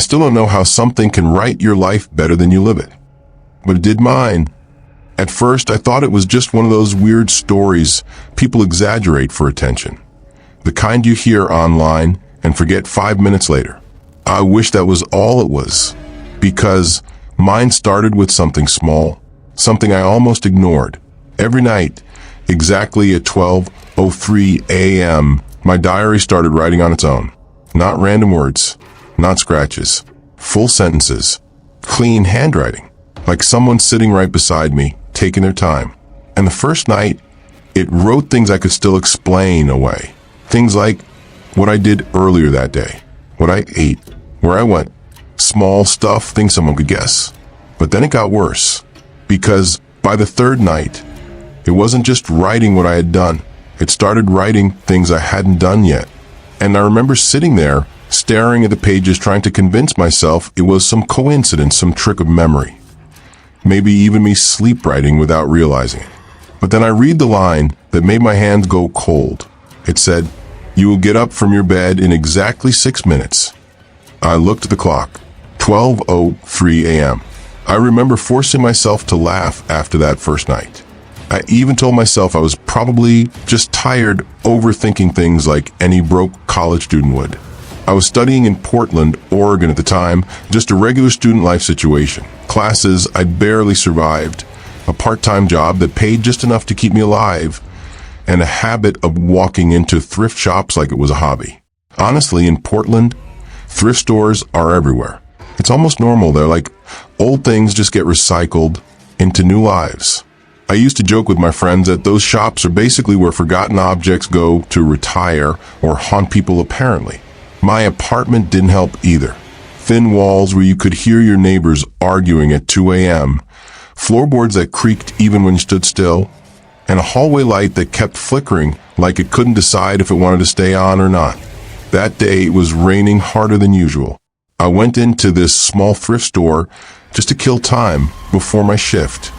still don't know how something can write your life better than you live it. But it did mine. At first, I thought it was just one of those weird stories people exaggerate for attention. The kind you hear online and forget 5 minutes later. I wish that was all it was, because mine started with something small, something I almost ignored. Every night, exactly at 12:03 a.m., my diary started writing on its own. Not random words, not scratches, full sentences, clean handwriting, like someone sitting right beside me, taking their time. And the first night, it wrote things I could still explain away. Things like what I did earlier that day, what I ate, where I went. Small stuff, things someone could guess. But then it got worse, because by the third night, it wasn't just writing what I had done. It started writing things I hadn't done yet. And I remember sitting there, staring at the pages, trying to convince myself it was some coincidence, some trick of memory. Maybe even me sleep writing without realizing it. But then I read the line that made my hands go cold. It said, "You will get up from your bed in exactly 6 minutes." I looked at the clock. 12:03 a.m. I remember forcing myself to laugh after that first night. I even told myself I was probably just tired, overthinking things like any broke college student would. I was studying in Portland, Oregon at the time, just a regular student life situation. Classes I'd barely survived, a part-time job that paid just enough to keep me alive, and a habit of walking into thrift shops like it was a hobby. Honestly, in Portland, thrift stores are everywhere. It's almost normal there, like old things just get recycled into new lives. I used to joke with my friends that those shops are basically where forgotten objects go to retire or haunt people apparently. My apartment didn't help either. Thin walls where you could hear your neighbors arguing at 2 a.m., floorboards that creaked even when you stood still, and a hallway light that kept flickering like it couldn't decide if it wanted to stay on or not. That day it was raining harder than usual. I went into this small thrift store just to kill time before my shift.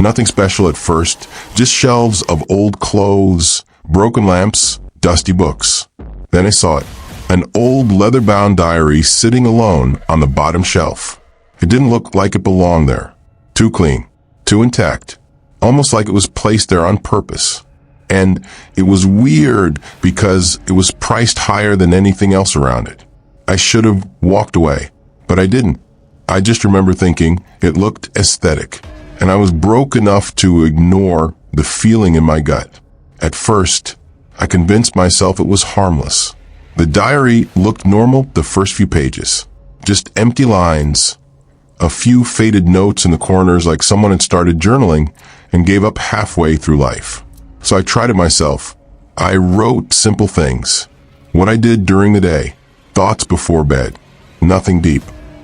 Nothing special at first, just shelves of old clothes, broken lamps, dusty books. Then I saw it, an old leather-bound diary sitting alone on the bottom shelf. It didn't look like it belonged there. Too clean, too intact, almost like it was placed there on purpose. And it was weird because it was priced higher than anything else around it. I should have walked away, but I didn't. I just remember thinking it looked aesthetic, and I was broke enough to ignore the feeling in my gut. At first, I convinced myself it was harmless. The diary looked normal the first few pages. Just empty lines, a few faded notes in the corners like someone had started journaling and gave up halfway through life. So I tried it myself. I wrote simple things. What I did during the day, thoughts before bed, nothing deep.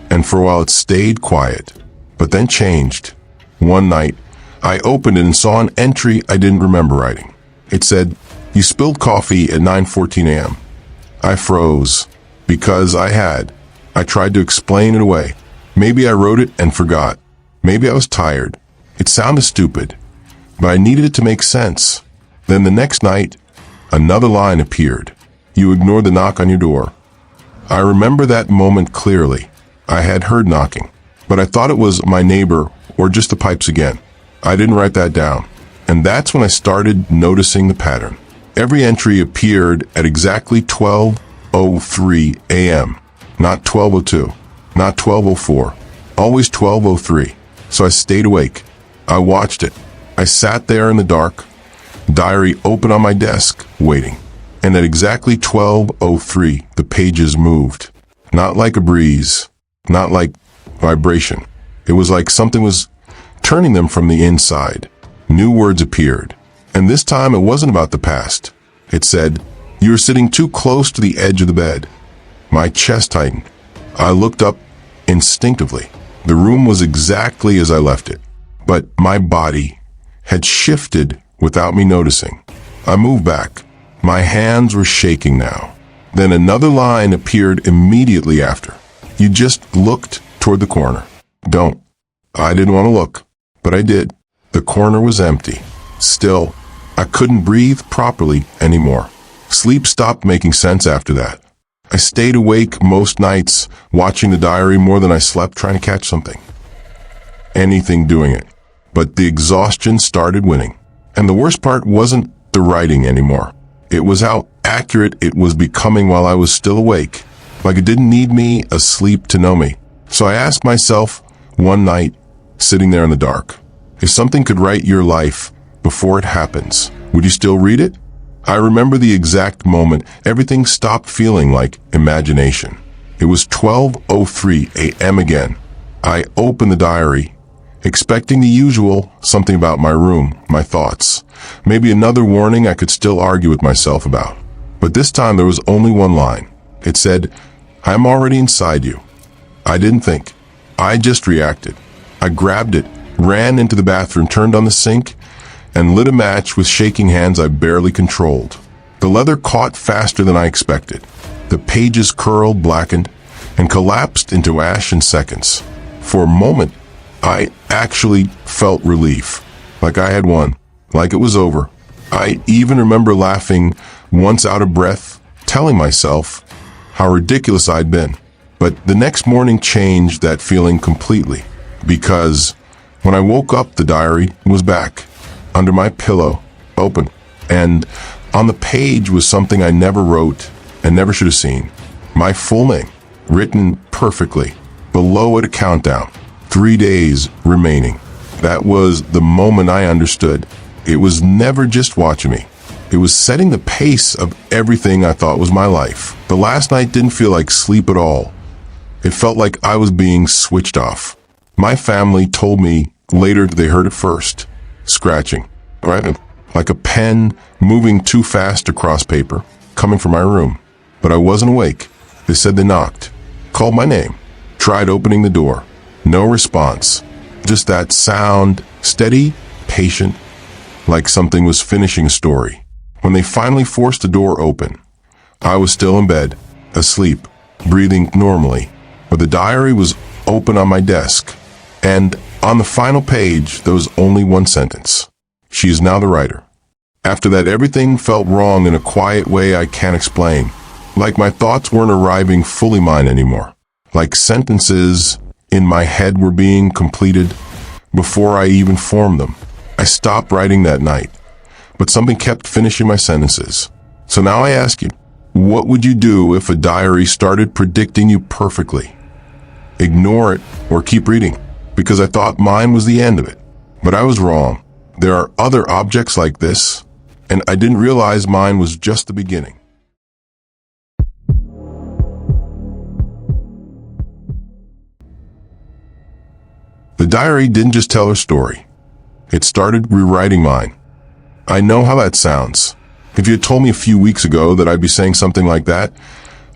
And for a while it stayed quiet, but then changed. One night, I opened it and saw an entry I didn't remember writing. It said, "You spilled coffee at 9:14 a.m. I froze, because I had. I tried to explain it away. Maybe I wrote it and forgot. Maybe I was tired. It sounded stupid, but I needed it to make sense. Then the next night, another line appeared. You ignored the knock on your door. I remember that moment clearly. I had heard knocking, but I thought it was my neighbor or just the pipes again. I didn't write that down. And that's when I started noticing the pattern. Every entry appeared at exactly 12:03 a.m. Not 12:02, not 12:04, always 12:03. So I stayed awake. I watched it. I sat there in the dark, diary open on my desk, waiting. And at exactly 12:03, the pages moved. Not like a breeze, not like vibration. It was like something was turning them from the inside. New words appeared. And this time it wasn't about the past. It said, "You are sitting too close to the edge of the bed." My chest tightened. I looked up instinctively. The room was exactly as I left it, but my body had shifted without me noticing. I moved back. My hands were shaking now. Then another line appeared immediately after. You just looked toward the corner. Don't. I didn't want to look, but I did. The corner was empty. Still, I couldn't breathe properly anymore. Sleep stopped making sense after that. I stayed awake most nights, watching the diary more than I slept, trying to catch something. Anything doing it. But the exhaustion started winning. And the worst part wasn't the writing anymore. It was how accurate it was becoming while I was still awake. Like it didn't need me asleep to know me. So I asked myself one night, sitting there in the dark, if something could write your life before it happens, would you still read it? I remember the exact moment everything stopped feeling like imagination. It was 12:03 a.m. again. I opened the diary, expecting the usual, something about my room, my thoughts, maybe another warning I could still argue with myself about. But this time there was only one line. It said, "I'm already inside you." I didn't think. I just reacted. I grabbed it, ran into the bathroom, turned on the sink, and lit a match with shaking hands I barely controlled. The leather caught faster than I expected. The pages curled, blackened, and collapsed into ash in seconds. For a moment, I actually felt relief, like I had won, like it was over. I even remember laughing, once out of breath, telling myself how ridiculous I'd been. But the next morning changed that feeling completely, because when I woke up, the diary was back, under my pillow, open, and on the page was something I never wrote and never should have seen. My full name, written perfectly. Below it, a countdown. 3 days remaining. That was the moment I understood. It was never just watching me. It was setting the pace of everything I thought was my life. The last night didn't feel like sleep at all. It felt like I was being switched off. My family told me later they heard it first. Scratching, right? Like a pen moving too fast across paper, coming from my room. But I wasn't awake. They said they knocked, called my name, tried opening the door. No response. Just that sound, steady, patient, like something was finishing a story. When they finally forced the door open, I was still in bed, asleep, breathing normally, but the diary was open on my desk. And on the final page, there was only one sentence. She is now the writer. After that, everything felt wrong in a quiet way I can't explain. Like my thoughts weren't arriving fully mine anymore. Like sentences in my head were being completed before I even formed them. I stopped writing that night, but something kept finishing my sentences. So now I ask you, what would you do if a diary started predicting you perfectly? Ignore it or keep reading? Because I thought mine was the end of it. But I was wrong. There are other objects like this, and I didn't realize mine was just the beginning. The diary didn't just tell her story. It started rewriting mine. I know how that sounds. If you had told me a few weeks ago that I'd be saying something like that,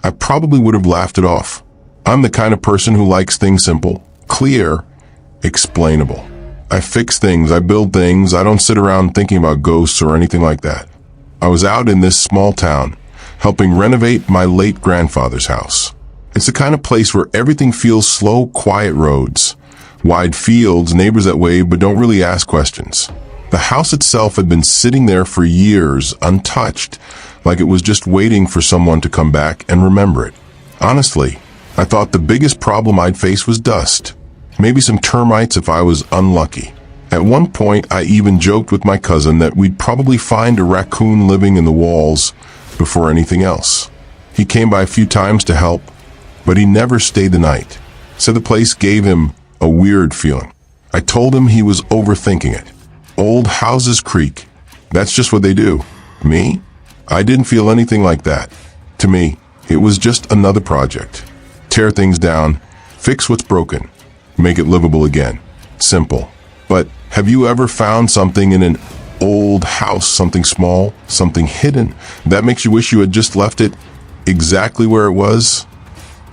I probably would have laughed it off. I'm the kind of person who likes things simple, clear, explainable. I fix things, I build things, I don't sit around thinking about ghosts or anything like that. I was out in this small town, helping renovate my late grandfather's house. It's the kind of place where everything feels slow, quiet roads, wide fields, neighbors that wave but don't really ask questions. The house itself had been sitting there for years, untouched, like it was just waiting for someone to come back and remember it. Honestly, I thought the biggest problem I'd face was dust. Maybe some termites if I was unlucky. At one point, I even joked with my cousin that we'd probably find a raccoon living in the walls before anything else. He came by a few times to help, but he never stayed the night. Said the place gave him a weird feeling. I told him he was overthinking it. Old houses creak. That's just what they do. Me? I didn't feel anything like that. To me, it was just another project. Tear things down, fix what's broken, make it livable again. Simple. But have you ever found something in an old house, something small, something hidden, that makes you wish you had just left it exactly where it was?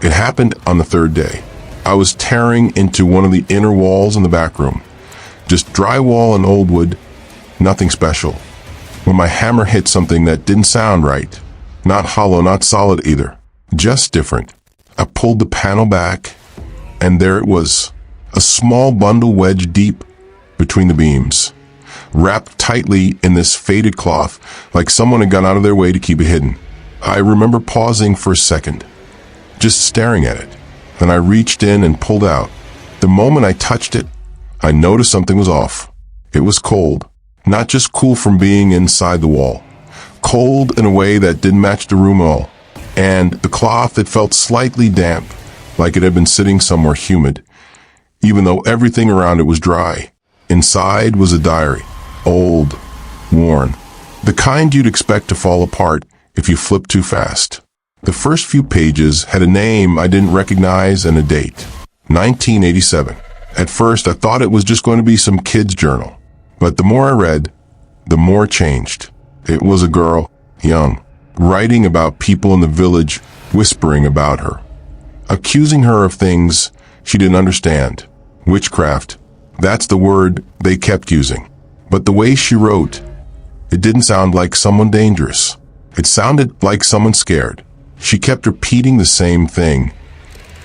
It happened on the third day. I was tearing into one of the inner walls in the back room. Just drywall and old wood, nothing special. When my hammer hit something that didn't sound right, not hollow, not solid either, just different. I pulled the panel back, and there it was, a small bundle wedged deep between the beams, wrapped tightly in this faded cloth, like someone had gone out of their way to keep it hidden. I remember pausing for a second, just staring at it. Then I reached in and pulled out. The moment I touched it, I noticed something was off. It was cold, not just cool from being inside the wall. Cold in a way that didn't match the room at all. And the cloth, it felt slightly damp, like it had been sitting somewhere humid, even though everything around it was dry. Inside was a diary, old, worn, the kind you'd expect to fall apart if you flipped too fast. The first few pages had a name I didn't recognize and a date, 1987. At first, I thought it was just going to be some kid's journal. But the more I read, the more it changed. It was a girl, young, writing about people in the village, whispering about her, accusing her of things she didn't understand. Witchcraft, that's the word they kept using. But the way she wrote, it didn't sound like someone dangerous. It sounded like someone scared. She kept repeating the same thing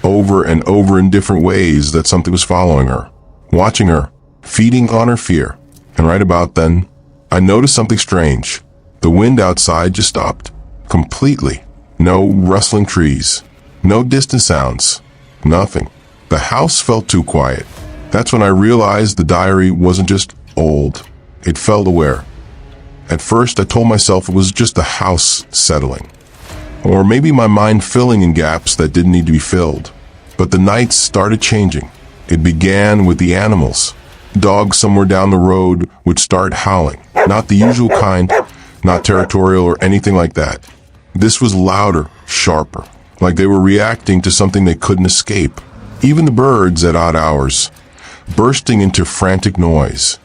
over and over in different ways, that something was following her, watching her, feeding on her fear. And right about then, I noticed something strange. The wind outside just stopped. Completely. No rustling trees. No distant sounds. Nothing. The house felt too quiet. That's when I realized the diary wasn't just old. It felt aware. At first, I told myself it was just the house settling. Or maybe my mind filling in gaps that didn't need to be filled. But the nights started changing. It began with the animals. Dogs somewhere down the road would start howling. Not the usual kind, not territorial or anything like that. This was louder, sharper, like they were reacting to something they couldn't escape. Even the birds at odd hours, bursting into frantic noise,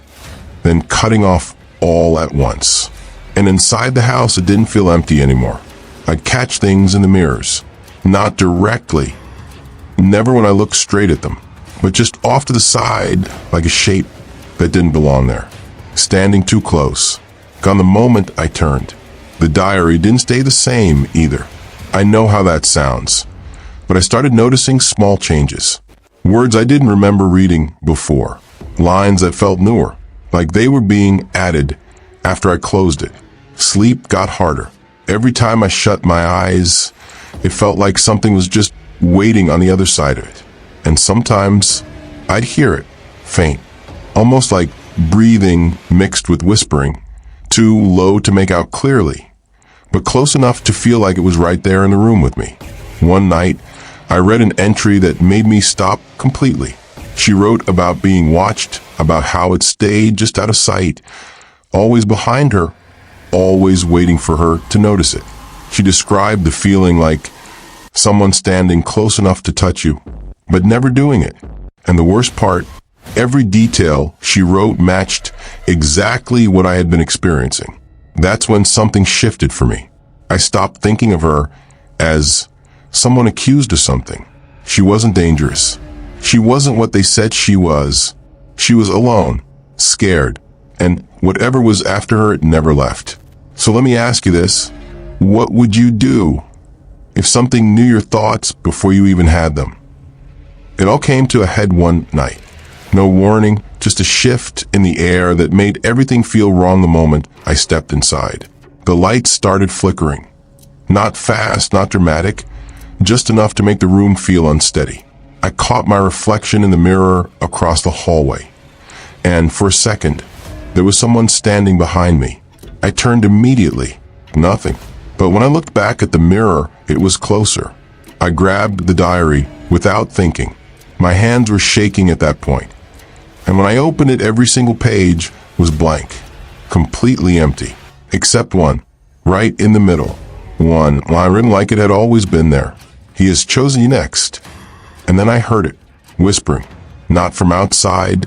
then cutting off all at once. And inside the house, it didn't feel empty anymore. I'd catch things in the mirrors, not directly, never when I looked straight at them, but just off to the side, like a shape that didn't belong there, standing too close. Gone the moment I turned. The diary didn't stay the same either. I know how that sounds, but I started noticing small changes. Words I didn't remember reading before, lines that felt newer, like they were being added after I closed it. Sleep got harder. Every time I shut my eyes, it felt like something was just waiting on the other side of it. And sometimes I'd hear it, faint, almost like breathing mixed with whispering, too low to make out clearly, but close enough to feel like it was right there in the room with me. One night, I read an entry that made me stop completely. She wrote about being watched, about how it stayed just out of sight, always behind her, always waiting for her to notice it. She described the feeling like someone standing close enough to touch you, but never doing it. And the worst part, every detail she wrote matched exactly what I had been experiencing. That's when something shifted for me. I stopped thinking of her as someone accused of something. She wasn't dangerous. She wasn't what they said she was. She was alone, scared, and whatever was after her, it never left. So let me ask you this. What would you do if something knew your thoughts before you even had them? It all came to a head one night. No warning, just a shift in the air that made everything feel wrong the moment I stepped inside. The lights started flickering. Not fast, not dramatic, just enough to make the room feel unsteady. I caught my reflection in the mirror across the hallway. And for a second, there was someone standing behind me. I turned immediately. Nothing. But when I looked back at the mirror, it was closer. I grabbed the diary without thinking. My hands were shaking at that point. And when I opened it, every single page was blank, completely empty, except one, right in the middle. One line written like it had always been there. He has chosen you next. And then I heard it, whispering, not from outside,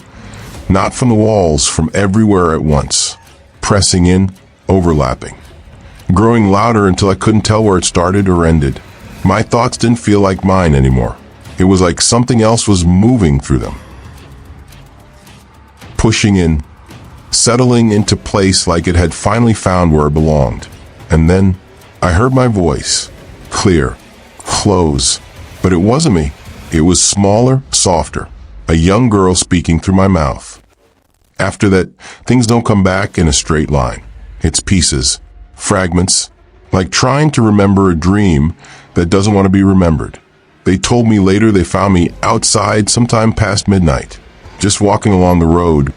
not from the walls, from everywhere at once, pressing in, overlapping, growing louder until I couldn't tell where it started or ended. My thoughts didn't feel like mine anymore. It was like something else was moving through them, pushing in, settling into place like it had finally found where it belonged. And then I heard my voice, clear, close, but it wasn't me. It was smaller, softer, a young girl speaking through my mouth. After that, things don't come back in a straight line. It's pieces, fragments, like trying to remember a dream that doesn't want to be remembered. They told me later they found me outside sometime past midnight, just walking along the road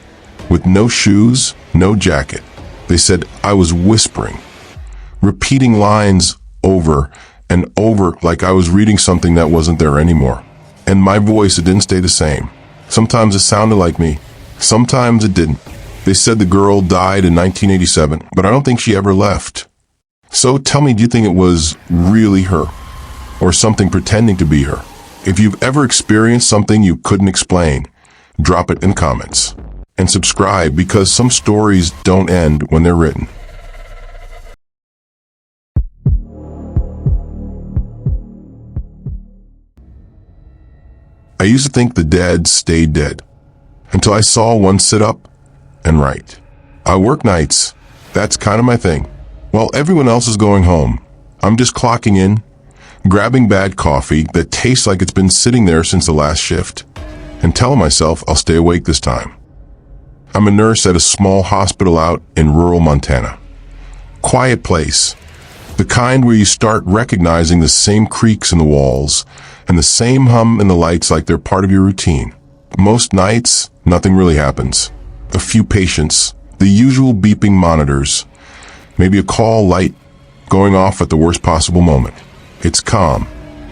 with no shoes, no jacket. They said I was whispering, repeating lines over and over like I was reading something that wasn't there anymore. And my voice, it didn't stay the same. Sometimes it sounded like me, sometimes it didn't. They said the girl died in 1987, but I don't think she ever left. So tell me, do you think it was really her? Or something pretending to be her? If you've ever experienced something you couldn't explain, drop it in comments. And subscribe, because some stories don't end when they're written. I used to think the dead stayed dead, until I saw one sit up and write. I work nights. That's kind of my thing. While everyone else is going home, I'm just clocking in, grabbing bad coffee that tastes like it's been sitting there since the last shift, and telling myself I'll stay awake this time. I'm a nurse at a small hospital out in rural Montana. Quiet place. The kind where you start recognizing the same creaks in the walls and the same hum in the lights like they're part of your routine. Most nights, nothing really happens. A few patients, the usual beeping monitors, maybe a call light going off at the worst possible moment. It's calm,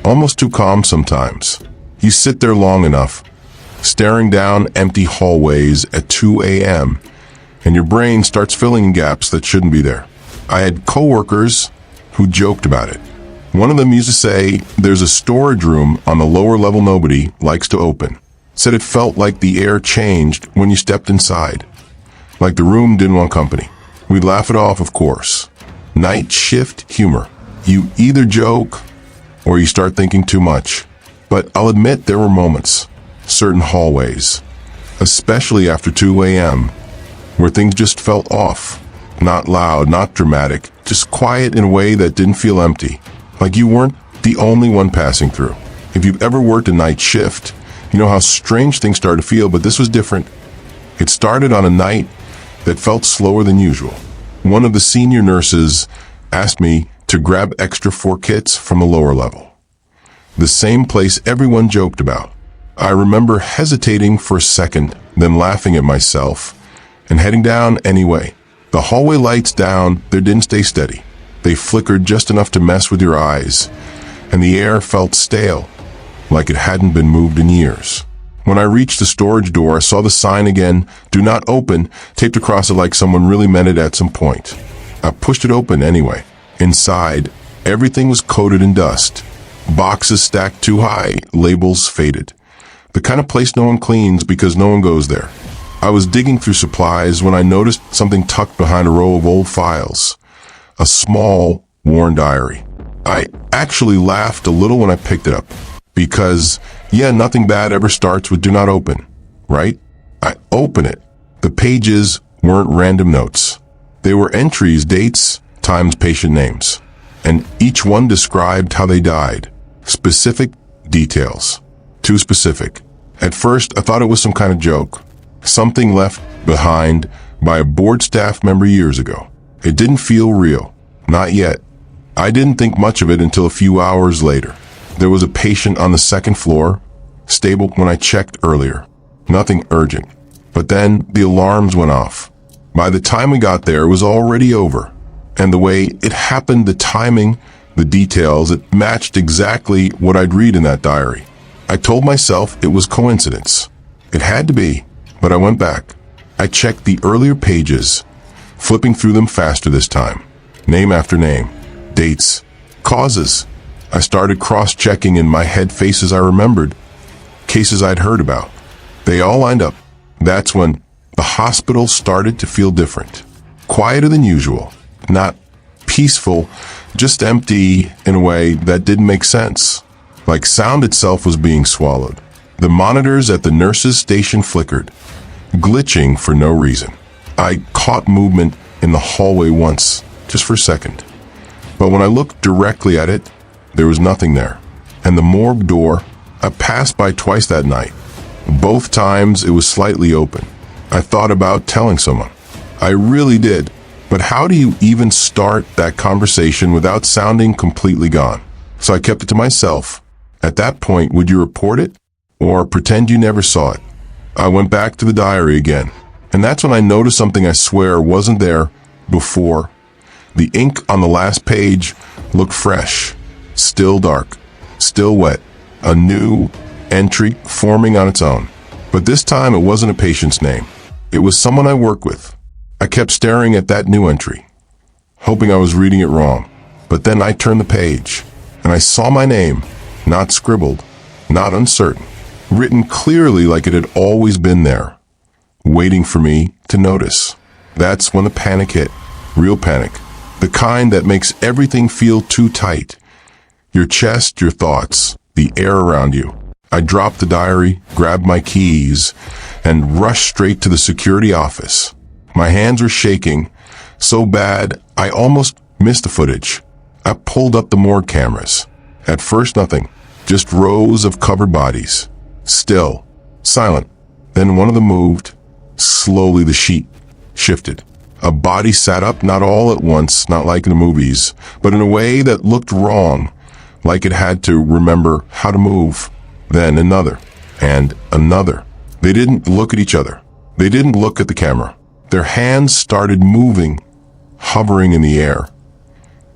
almost too calm sometimes. You sit there long enough, staring down empty hallways at 2 a.m., and your brain starts filling in gaps that shouldn't be there. I had coworkers who joked about it. One of them used to say there's a storage room on the lower level nobody likes to open. Said it felt like the air changed when you stepped inside, like the room didn't want company. We'd laugh it off, of course. Night shift humor. You either joke or you start thinking too much. But I'll admit there were moments, certain hallways, especially after 2 a.m., where things just felt off. Not loud, not dramatic, just quiet in a way that didn't feel empty, like you weren't the only one passing through. If you've ever worked a night shift, you know how strange things start to feel, but this was different. It started on a night that felt slower than usual. One of the senior nurses asked me to grab extra 4 kits from the lower level, the same place everyone joked about. I remember hesitating for a second, then laughing at myself and heading down anyway. The hallway lights down, they didn't stay steady. They flickered just enough to mess with your eyes, and the air felt stale, like it hadn't been moved in years. When I reached the storage door, I saw the sign again, "Do not open," taped across it like someone really meant it at some point. I pushed it open anyway. Inside, everything was coated in dust. Boxes stacked too high, labels faded. The kind of place no one cleans because no one goes there. I was digging through supplies when I noticed something tucked behind a row of old files. A small, worn diary. I actually laughed a little when I picked it up. Because, yeah, nothing bad ever starts with "do not open," right? I open it. The pages weren't random notes. They were entries, dates, times, patient names. And each one described how they died. Specific details. Too specific. At first, I thought it was some kind of joke. Something left behind by a board staff member years ago. It didn't feel real. Not yet. I didn't think much of it until a few hours later. There was a patient on the second floor, stable when I checked earlier. Nothing urgent. But then the alarms went off. By the time we got there, it was already over. And the way it happened, the timing, the details, it matched exactly what I'd read in that diary. I told myself it was coincidence. It had to be. But I went back. I checked the earlier pages, flipping through them faster this time. Name after name. Dates. Causes. I started cross-checking in my head faces I remembered, cases I'd heard about. They all lined up. That's when the hospital started to feel different. Quieter than usual. Not peaceful, just empty in a way that didn't make sense. Like sound itself was being swallowed. The monitors at the nurses' station flickered, glitching for no reason. I caught movement in the hallway once, just for a second. But when I looked directly at it, there was nothing there. And the morgue door, I passed by twice that night. Both times it was slightly open. I thought about telling someone. I really did. But how do you even start that conversation without sounding completely gone? So I kept it to myself. At that point, would you report it? Or pretend you never saw it? I went back to the diary again. And that's when I noticed something I swear wasn't there before. The ink on the last page looked fresh, still dark, still wet. A new entry forming on its own. But this time it wasn't a patient's name. It was someone I work with. I kept staring at that new entry, hoping I was reading it wrong. But then I turned the page, and I saw my name, not scribbled, not uncertain, written clearly like it had always been there, waiting for me to notice. That's when the panic hit. Real panic. The kind that makes everything feel too tight. Your chest, your thoughts, the air around you. I dropped the diary, grabbed my keys, and rushed straight to the security office. My hands were shaking so bad I almost missed the footage. I pulled up the morgue cameras. At first, nothing. Just rows of covered bodies. Still. Silent. Then one of them moved. Slowly the sheet shifted. A body sat up, not all at once, not like in the movies, but in a way that looked wrong, like it had to remember how to move. Then another, and another. They didn't look at each other. They didn't look at the camera. Their hands started moving, hovering in the air,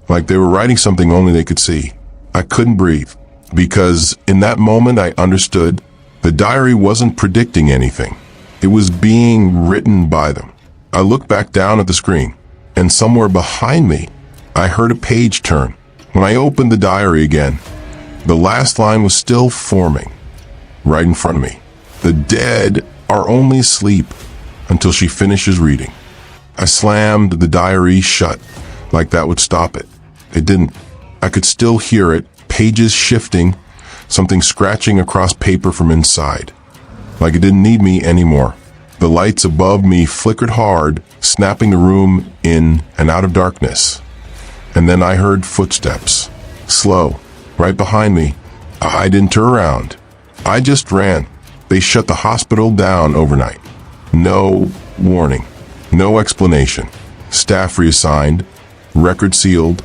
like they were writing something only they could see. I couldn't breathe, because in that moment I understood the diary wasn't predicting anything. It was being written by them. I looked back down at the screen, and somewhere behind me, I heard a page turn. When I opened the diary again, the last line was still forming, right in front of me. The dead are only asleep until she finishes reading. I slammed the diary shut, like that would stop it. It didn't. I could still hear it, pages shifting, something scratching across paper from inside, like it didn't need me anymore. The lights above me flickered hard, snapping the room in and out of darkness. And then I heard footsteps, slow, right behind me. I didn't turn around. I just ran. They shut the hospital down overnight. No warning, no explanation. Staff reassigned, record sealed,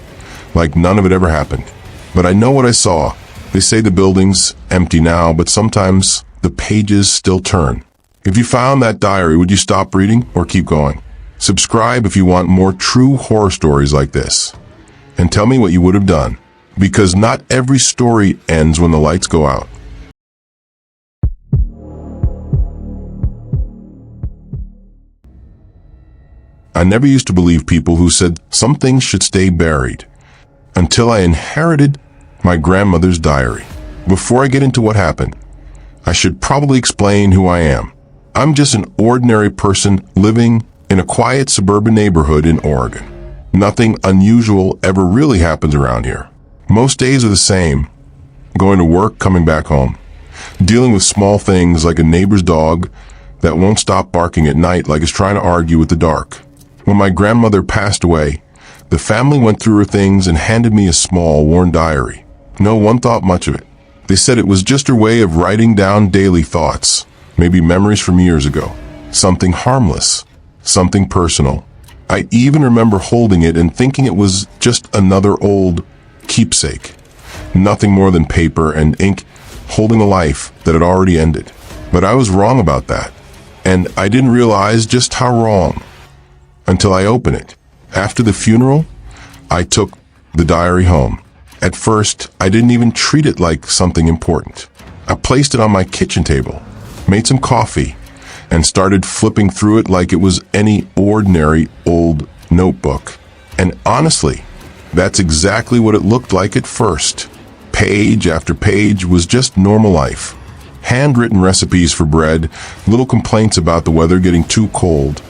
like none of it ever happened. But I know what I saw. They say the building's empty now, but sometimes the pages still turn. If you found that diary, would you stop reading or keep going? Subscribe if you want more true horror stories like this. And tell me what you would have done, because not every story ends when the lights go out. I never used to believe people who said some things should stay buried, until I inherited my grandmother's diary. Before I get into what happened, I should probably explain who I am. I'm just an ordinary person living in a quiet suburban neighborhood in Oregon. Nothing unusual ever really happens around here. Most days are the same. Going to work, coming back home. Dealing with small things like a neighbor's dog that won't stop barking at night like it's trying to argue with the dark. When my grandmother passed away, the family went through her things and handed me a small, worn diary. No one thought much of it. They said it was just her way of writing down daily thoughts, maybe memories from years ago. Something harmless, something personal. I even remember holding it and thinking it was just another old keepsake. Nothing more than paper and ink holding a life that had already ended. But I was wrong about that. And I didn't realize just how wrong until I opened it. After the funeral, I took the diary home. At first, I didn't even treat it like something important. I placed it on my kitchen table, made some coffee, and started flipping through it like it was any ordinary old notebook. And honestly, that's exactly what it looked like at first. Page after page was just normal life. Handwritten recipes for bread, little complaints about the weather getting too cold,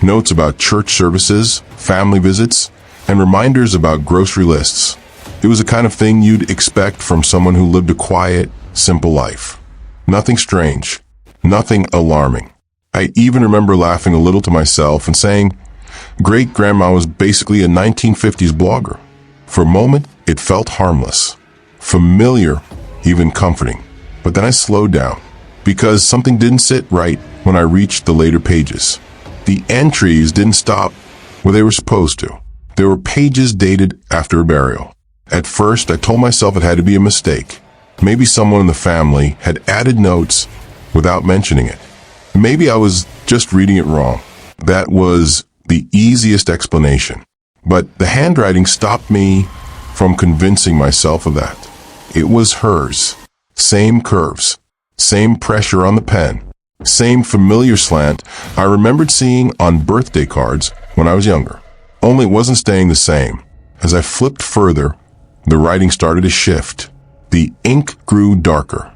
notes about church services, family visits, and reminders about grocery lists. It was the kind of thing you'd expect from someone who lived a quiet, simple life. Nothing strange, nothing alarming. I even remember laughing a little to myself and saying, great-grandma was basically a 1950s blogger. For a moment, it felt harmless, familiar, even comforting. But then I slowed down, because something didn't sit right when I reached the later pages. The entries didn't stop where they were supposed to. There were pages dated after a burial. At first, I told myself it had to be a mistake. Maybe someone in the family had added notes without mentioning it. Maybe I was just reading it wrong. That was the easiest explanation. But the handwriting stopped me from convincing myself of that. It was hers. Same curves, same pressure on the pen, same familiar slant I remembered seeing on birthday cards when I was younger. Only it wasn't staying the same. As I flipped further, the writing started to shift. The ink grew darker,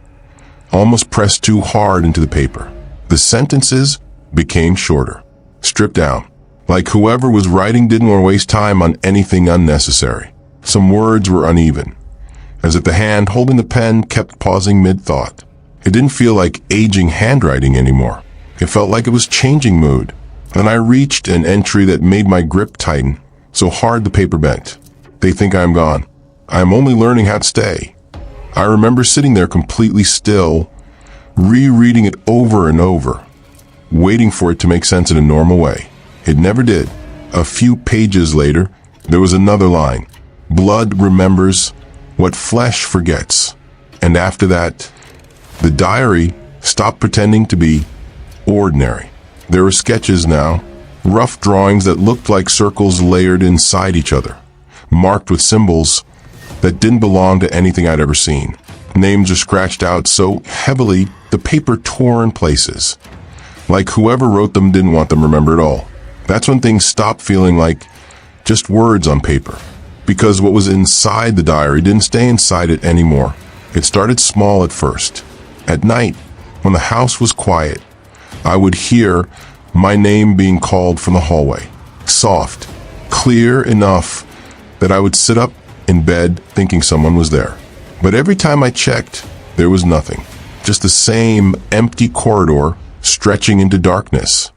almost pressed too hard into the paper. The sentences became shorter, stripped down, like whoever was writing didn't want to waste time on anything unnecessary. Some words were uneven, as if the hand holding the pen kept pausing mid-thought. It didn't feel like aging handwriting anymore. It felt like it was changing mood. Then I reached an entry that made my grip tighten, so hard the paper bent. They think I'm gone. I am only learning how to stay. I remember sitting there completely still, rereading it over and over, waiting for it to make sense in a normal way. It never did. A few pages later, there was another line. Blood remembers what flesh forgets. And after that, the diary stopped pretending to be ordinary. There were sketches now, rough drawings that looked like circles layered inside each other, marked with symbols that didn't belong to anything I'd ever seen. Names are scratched out so heavily the paper tore in places, like whoever wrote them didn't want them remembered at all. That's when things stopped feeling like just words on paper, because what was inside the diary didn't stay inside it anymore. It started small at first. At night, when the house was quiet, I would hear my name being called from the hallway, soft, clear enough that I would sit up in bed thinking someone was there. But every time I checked, there was nothing. Just the same empty corridor stretching into darkness.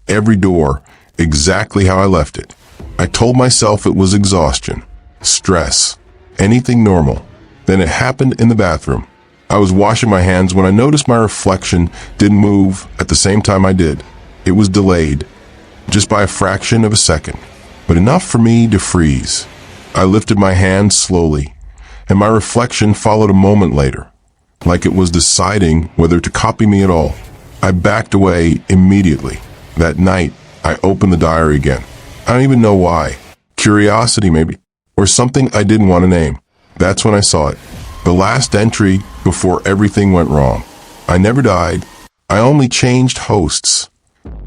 Every door exactly how I left it. I told myself it was exhaustion, stress, anything normal. Then it happened in the bathroom. I was washing my hands when I noticed my reflection didn't move at the same time I did. It was delayed, just by a fraction of a second, but enough for me to freeze. I lifted my hand slowly, and my reflection followed a moment later, like it was deciding whether to copy me at all. I backed away immediately. That night, I opened the diary again. I don't even know why. Curiosity, maybe, or something I didn't want to name. That's when I saw it. The last entry before everything went wrong. I never died. I only changed hosts.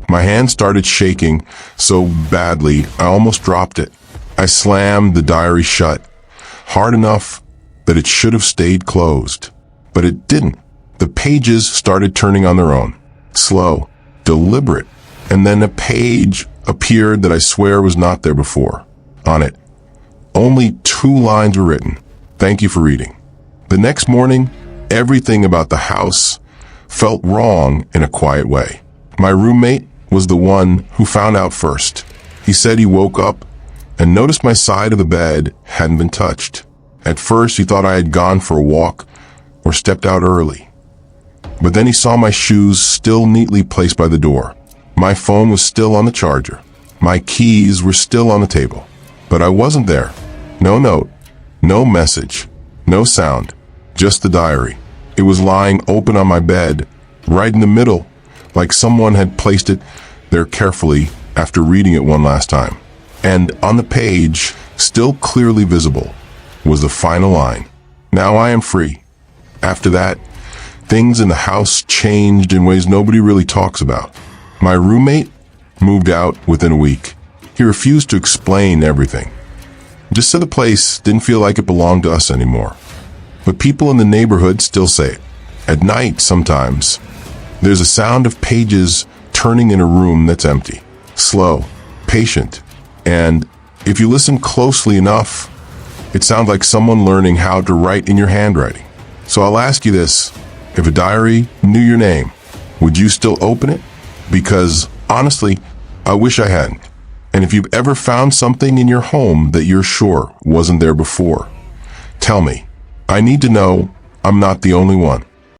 My hand started shaking so badly, I almost dropped it. I slammed the diary shut, hard enough that it should have stayed closed. But it didn't. The pages started turning on their own. Slow, deliberate. And then a page appeared that I swear was not there before. On it, only 2 lines were written. Thank you for reading. The next morning, everything about the house felt wrong in a quiet way. My roommate was the one who found out first. He said he woke up and noticed my side of the bed hadn't been touched. At first, he thought I had gone for a walk or stepped out early. But then he saw my shoes still neatly placed by the door. My phone was still on the charger. My keys were still on the table. But I wasn't there. No note, no message, no sound, just the diary. It was lying open on my bed, right in the middle, like someone had placed it there carefully after reading it one last time. And on the page, still clearly visible, was the final line. Now I am free. After that, things in the house changed in ways nobody really talks about. My roommate moved out within a week. He refused to explain everything. Just said the place didn't feel like it belonged to us anymore. But people in the neighborhood still say it. At night, sometimes, there's a sound of pages turning in a room that's empty. Slow, patient, and if you listen closely enough, it sounds like someone learning how to write in your handwriting. So I'll ask you this. If a diary knew your name, would you still open it? Because, honestly, I wish I hadn't. And if you've ever found something in your home that you're sure wasn't there before, tell me. I need to know I'm not the only one.